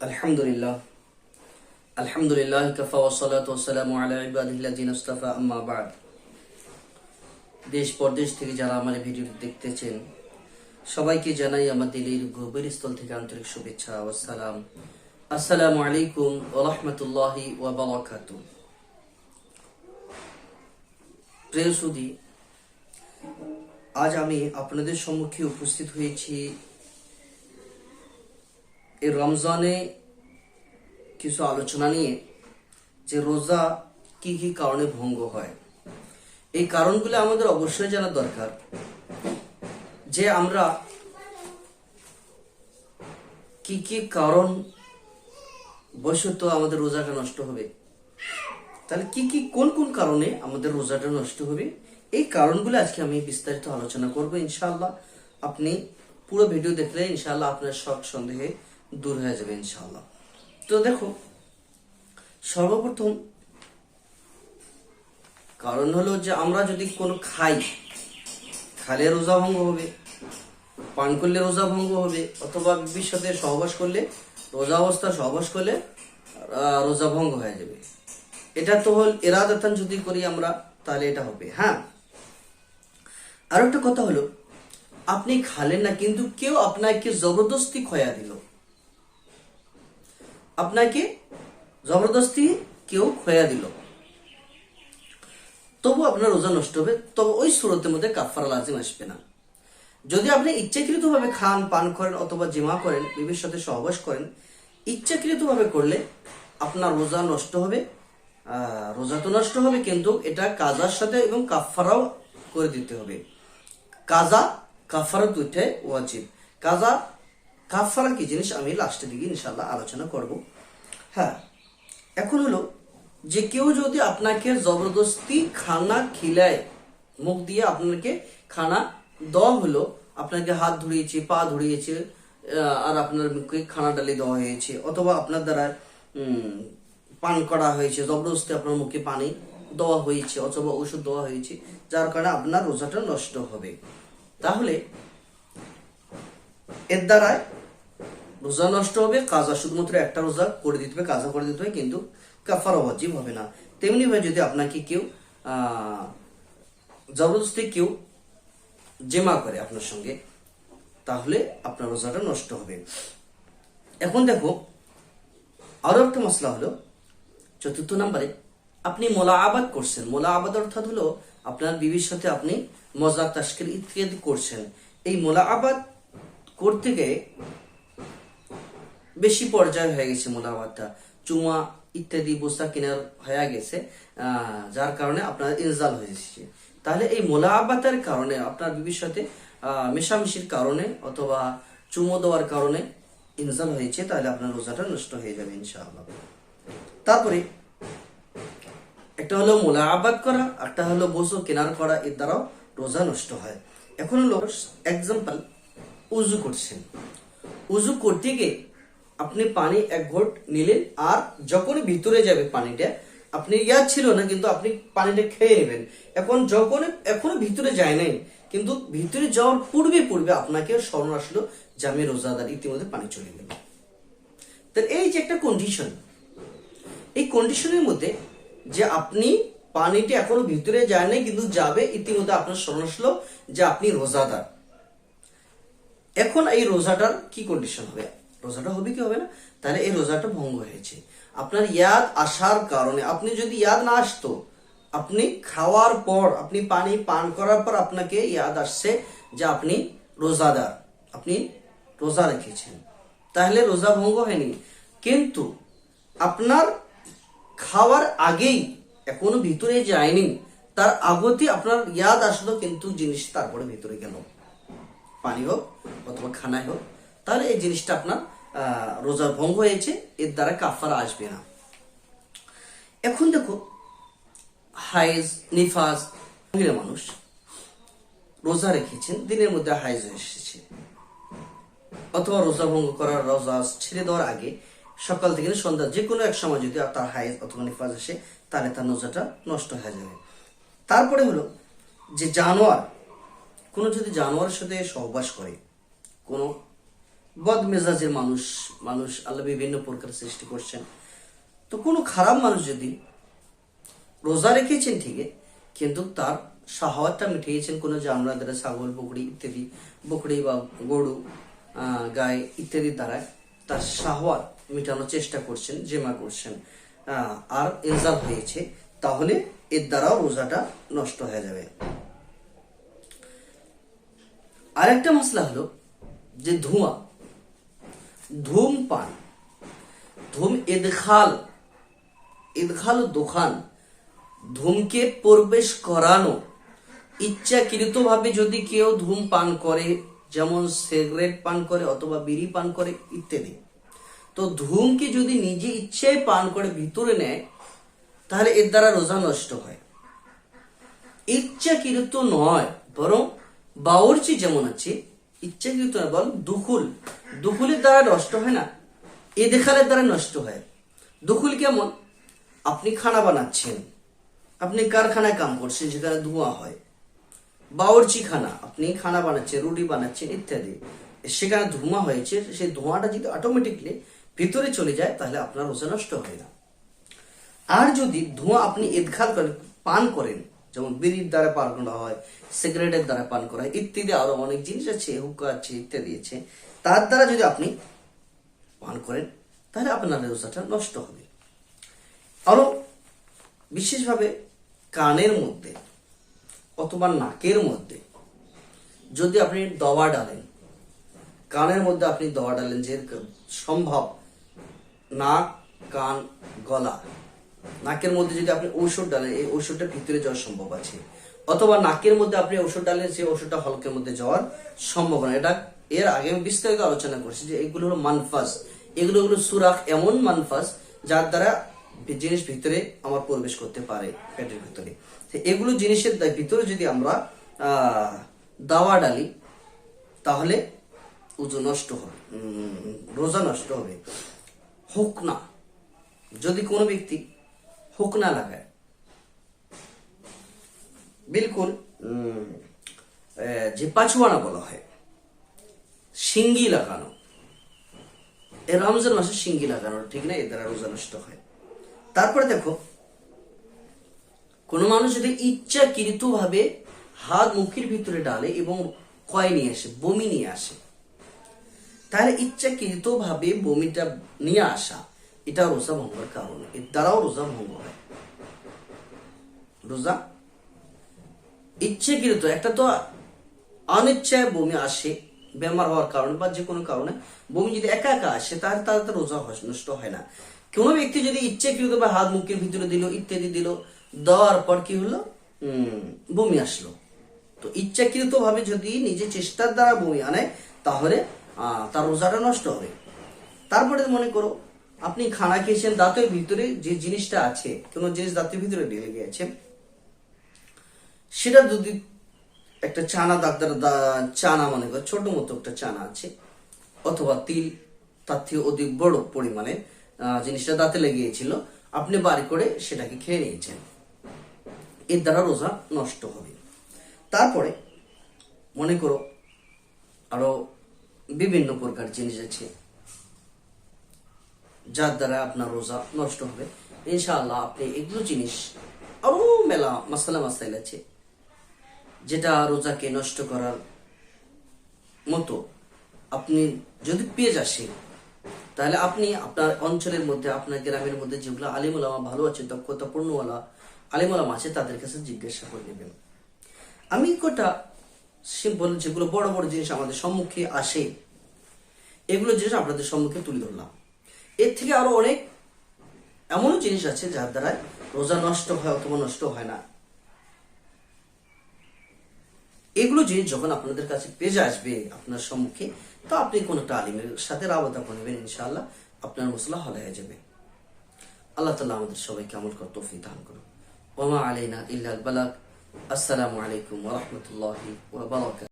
আলহামদুলিল্লাহ আলহামদুলিল্লাহ কাফা ওয়াসসালাতু ওয়াসসালামু আলা ইবাদিল্লাযিনা ইসতাফা আম্মা বা'দ। দেশ পরদেশ থেকে যারা আমার ভিডিওটি দেখতেছেন সবাইকে জানাই আমার দিলের গভীর স্থল থেকে আন্তরিক শুভেচ্ছা ও সালাম। আসসালামু আলাইকুম ওয়া রাহমাতুল্লাহি ওয়া বারাকাতুহু। প্রিয় সুধী, আজ আমি আপনাদের সম্মুখে উপস্থিত হয়েছি এই রমজানে কিছু আলোচনা নিয়ে, যে রোজা কি কি কারণে ভঙ্গ হয়। এই কারণগুলো আমাদের অবশ্যই জানা দরকার, যে আমরা কি কি কারণ বশত আমাদের রোজাটা নষ্ট হবে, তাহলে কোন কোন কারণে আমাদের রোজাটা নষ্ট হবে, এই কারণগুলো আজকে আমি বিস্তারিত আলোচনা করব ইনশাআল্লাহ। আপনি পুরো ভিডিও দেখলে ইনশাআল্লাহ আপনার সব সন্দেহে দূর হয়ে যাবে ইনশাআল্লাহ। তো দেখো, সর্বপ্রথম কারণ হলো যে আমরা যদি কোনো খালে রোজা ভঙ্গ হবে, পান করলে রোজা ভঙ্গ হবে, অথবা বিবির সাথে সহবাস করলে, রোজা অবস্থা সহবাস করলে রোজা ভঙ্গ হয়ে যাবে। এটা তো হল ইরাদাতান যদি করি আমরা, তাহলে এটা হবে। হ্যাঁ, আর একটা কথা হলো, আপনি খালেন না কিন্তু কেউ আপনাকে জবরদস্তি খয়া দিল, আপনাকে জবরদস্তি কেউ খয়া দিল, তবু আপনার রোজা নষ্ট হবে। তবে ওই সুরতের মধ্যে কাফারা লাজিম আসবে না। যদি আপনি ইচ্ছাকৃত ভাবে খান, পান করেন, অথবা জিমা করেন, বিবির সাথে সহবাস করেন, ইচ্ছাকৃত ভাবে করলে আপনার রোজা নষ্ট হবে। রোজা তো নষ্ট হবে, কিন্তু এটা কাজার সাথে এবং কাফারাও করে দিতে হবে। কাজা কাফারা দুইটাই ওয়াজিব। কাফারা কি জিনিস আমি লাস্টের দিকে ইনশাআল্লাহ আলোচনা করব। হ্যাঁ, এখন হলো যে কেউ যদি আপনাকে জবরদস্তি খানা খিলায়, মুখ দিয়ে আপনাকে খানা দেওয়া হলো, আপনাকে হাত ধরিয়েছে, পা ধরিয়েছে, আর আপনার মুখে খানা ডালি দেওয়া হয়েছে, অথবা আপনার দ্বারা পান করা হয়েছে, জবরদস্তি আপনার মুখে পানি দেওয়া হয়েছে, অথবা ওষুধ দেওয়া হয়েছে, যার কারণে আপনার রোজাটা নষ্ট হবে, তাহলে এর দ্বারায় রোজা নষ্ট হবে। কাজা শুধুমাত্র একটা রোজা করে দিতে হবে, কাজা করে দিতে হবে, কিন্তু কাফারা ওয়াজিব হবে না। তেমনি ভাবে যদি আপনাকে কেউ জবরদস্তি কেউ জেমা করে আপনার সঙ্গে, তাহলে আপনার রোজাটা নষ্ট হবে। এখন দেখো, আরো একটা মশলা হলো, চতুর্থ নম্বরে আপনি মোলাআবাদ করছেন। মোলাআবাদ অর্থাৎ হলো আপনার বিবির সাথে আপনি মজাক তাশকির ইত্যাদি করছেন। এই মোলাআবাদ করতে গিয়ে বেশি পর্যায়ে হয়ে গেছে, মোলাআবাদটা চুমা ইত্যাদি বস্তা কেনার হয়ে গেছে, যার কারণে আপনার ইনজাল হয়েছে। তাহলে এই মোলাআবাতের কারণে, আপনার বিবির সাথে মেশামেশির কারণে, অথবা চুমো দেওয়ার কারণে ইনজাল হয়েছে, তাহলে আপনার রোজাটা নষ্ট হয়ে যাবে ইনশাআল্লাহ। তারপরে একটা হলো মোলাআবাদ করা, একটা হলো বস্তু কেনার করা, এর দ্বারাও রোজা নষ্ট হয়। এখন হলো এক্সাম্পল, উজু করছেন। উজু করতে গিয়ে আপনি পানি এক ঘট নিলেন, আর যখনই ভিতরে যাবে পানিটা, আপনি ইয়াদ ছিল না, কিন্তু আপনি পানিটা খেয়ে নেবেন। এখনো ভিতরে যায় নাই, কিন্তু ভিতরে যাওয়ার পূর্বে আপনাকে স্মরণ আসলো যে আমি রোজাদার, ইতিমধ্যে পানি চলে গেল। তাহলে এই যে একটা কন্ডিশন, এই কন্ডিশনের মধ্যে যে আপনি পানিটা এখনো ভিতরে যায় নাই, কিন্তু যাবে, ইতিমধ্যে আপনার স্মরণ আসলো যে আপনি রোজাদার। এখন এই রোজাটার কি কন্ডিশন হবে? রোজাটা হবে কি হবে না? তাহলে এই রোজাটা ভঙ্গ হয়েছে আপনার ইয়াদ আসার কারণে। আপনি যদি ইয়াদ না আসতো, আপনি খাওয়ার পর, আপনি পানি পান করার পর আপনাকে ইয়াদ আসছে যে আপনি রোজাদার, আপনি রোজা রেখেছেন, তাহলে রোজা ভঙ্গ হয়নি। কিন্তু আপনার খাওয়ার আগেই, এখনো ভিতরে যায়নি, তার আগতে আপনার ইয়াদ আসলো, কিন্তু জিনিস তারপরে ভিতরে গেল, পানি হোক অথবা খানায় হোক, তাহলে এই জিনিসটা আপনার রোজা ভঙ্গ হয়েছে, এর দ্বারা কাফারা আসবে না। এখন দেখো, হাইজ নিফাস মহিলা মানুষ রোজা রেখেছেন, দিনের মধ্যে হাইজ এসেছে, অথবা রোজা ভঙ্গ করার, রোজা ছেড়ে দেওয়ার আগে সকাল থেকে সন্ধ্যা যে কোনো এক সময় যদি তার হাইজ অথবা নিফাস আসে, তাহলে তার রোজাটা নষ্ট হয়ে যাবে। তারপরে হলো যে কোনো যদি জানোয়ারের সাথে সহবাস করে, কোনো বদ মেজাজের মানুষ মানুষ আল্লাহ বিভিন্ন প্রকার সৃষ্টি করছেন। তো কোনো খারাপ মানুষ যদি রোজা রেখেছেন ঠিকই, কিন্তু তার শাহওয়াতটা মিটিয়েছেন কোনো জানোয়ার দ্বারা, ছাগল, বকরি ইত্যাদি, বকরি বা গরু, গাই ইত্যাদি দ্বারা তার শাহওয়াত মেটানোর চেষ্টা করছেন, জেমা করছেন, আর ইনজাল হয়েছে, তাহলে এর দ্বারাও রোজাটা নষ্ট হয়ে যাবে। আরেকটা মশলা হলো যে ধূমপান, ইদখাল দোকান, ধূমকে প্রবেশ করানো, ইচ্ছাকৃত ভাবে যদি কেউ ধূম পান করে, যেমন সিগারেট পান করে অথবা বিড়ি পান করে ইত্যাদি, তো ধূমকে যদি নিজে ইচ্ছায় পান করে ভিতরে নেয়, তাহলে এর দ্বারা রোজা নষ্ট হয়। ইচ্ছাকৃত নয়, বরং বাউরচি যেমন আছে, ইচ্ছাকৃত নয়, বল দুখুলের দ্বারা নষ্ট হয় না, ইদখালের দ্বারা নষ্ট হয়। দুখুল কেমন? আপনি খানা বানাচ্ছেন, আপনি কারখানায় কাম করছেন যেখানে ধোঁয়া হয়, বাউরচি খানা, আপনি খানা বানাচ্ছেন, রুটি বানাচ্ছেন ইত্যাদি, সেখানে ধোঁয়া হয়েছে, সেই ধোঁয়াটা যদি অটোমেটিকলি ভিতরে চলে যায়, তাহলে আপনার রোজা নষ্ট হয় না। আর যদি ধোঁয়া আপনি ইদখাল করেন, পান করেন, যেমন বিড়ির দ্বারা পান করা হয়, সিগারেটের দ্বারা পান করা হয় ইত্যাদি, আরো অনেক জিনিস আছে, হুক্কা আছে ইত্যাদি আছে, তার দ্বারা যদি আপনি পান করেন, তাহলে আপনার রোজাটা নষ্ট হবে। আরো বিশেষভাবে কানের মধ্যে অথবা নাকের মধ্যে যদি আপনি দবা ডালেন, কানের মধ্যে আপনি দবা ডালেন, যে সম্ভব নাক, কান, গলা, নাকের মধ্যে যদি আপনি ঔষধ ডালেন, এই ঔষধটা ভিতরে যাওয়ার সম্ভব আছে, অথবা নাকের মধ্যে আপনি ঔষধ ডালেন, সেই ওষুধটা হলকের মধ্যে যাওয়ার সম্ভাবনা, এটা এর আগে আমি বিস্তারিত আলোচনা করছি যে এগুলো হলো মানফাস, এগুলো হলো সুরাখ, এমন মানফাস যার দ্বারা জিনিস ভিতরে আমার প্রবেশ করতে পারে পেটের ভিতরে। এগুলো জিনিসের ভিতরে যদি আমরা দাওয়া ডালি, তাহলে উজু নষ্ট হবে, রোজা নষ্ট হবে। হুকনা, যদি কোনো ব্যক্তি হুকনা লাগায়, বিলকুল যে পাছুয়ানা বলা হয়, শিঙ্গি লাগানো, রমজান মাসে শিঙ্গি লাগানো ঠিক না, এর দ্বারা রোজা নষ্ট হয়। তারপরে দেখো, কোন মানুষ যদি ইচ্ছাকৃত ভাবে হাত মুখের ভিতরে ডালে এবং কয় নিয়ে আসে, বমি নিয়ে আসে, তাহলে ইচ্ছাকৃত ভাবে বমিটা নিয়ে আসা, এটা রোজা ভঙ্গের কারণ, এর দ্বারাও রোজা ভঙ্গ হয়। রোজা ইচ্ছাকৃত, একটা তো অনিচ্ছায় বমি আসে বেমার হওয়ার কারণে বা যে কোনো কারণে, বমি যদি একা একা আসে, তাহলে তার রোজা নষ্ট হয় না। কোনো ব্যক্তি যদি ইচ্ছাকৃত বা হাত মুখের ভিতরে দিল ইত্যাদি দিল, দেওয়ার পর কি হলো, বমি আসলো, তো ইচ্ছাকৃত ভাবে যদি নিজে চেষ্টার দ্বারা বমি আনে, তাহলে তার রোজাটা নষ্ট হবে। তারপরে মনে করো আপনি খানা খেয়েছেন, দাঁতের ভিতরে যে জিনিসটা আছে, কোনো জিনিস দাঁতের ভিতরে ঢেলে গিয়েছে, সেটা যদি একটা চানা চানা মনে করো, ছোট মতো একটা চানা আছে, অথবা তিল, তার থেকে অধিক বড় পরিমাণে জিনিসটা দাঁতে লেগেছিল, আপনি বাড়ি করে সেটাকে খেয়ে নিয়েছেন, এর দ্বারা রোজা নষ্ট হবে। তারপরে মনে করো আরো বিভিন্ন প্রকার জিনিস আছে যার দ্বারা আপনার রোজা নষ্ট হবে। ইনশাআল্লাহ আপনি এগুলো জিনিস, আরো মেলা মাসাইল আছে যেটা রোজাকে নষ্ট করার মতো। আপনি যদি পেয়ে আসে, তাহলে আপনি আপনার অঞ্চলের মধ্যে, আপনার গ্রামের মধ্যে যেগুলো আলিম ওলামা ভালো আছে, দক্ষতাপূর্ণওয়ালা আলিম ওলামা আছে, তাদের কাছে জিজ্ঞাসা করে নেবেন। আমি কটা সিম্পল যেগুলো বড় বড় জিনিস আমাদের সম্মুখে আসে, এগুলো জিনিস আপনাদের সম্মুখে তুলে ধরলাম। এর থেকে আরো অনেক এমনও জিনিস আছে যার দ্বারা রোজা নষ্ট হয় অথবা নষ্ট হয় না। এগুলো জিনিস যখন আপনাদের কাছে পেয়ে আসবে আপনার সম্মুখে, তো আপনি কোন একটা আলিমের সাথে রাবতা করে নেবেন, ইনশাআল্লাহ আপনার মসলা হল হয়ে যাবে। আল্লাহ তাআলা আমাদের সবাইকে আমল করার তৌফিক দান করুন। ওয়া মা আলাইনা ইল্লাল বালাগ। আসসালামু আলাইকুম ওয়া রাহমাতুল্লাহি ওয়া বারাকাতুহু।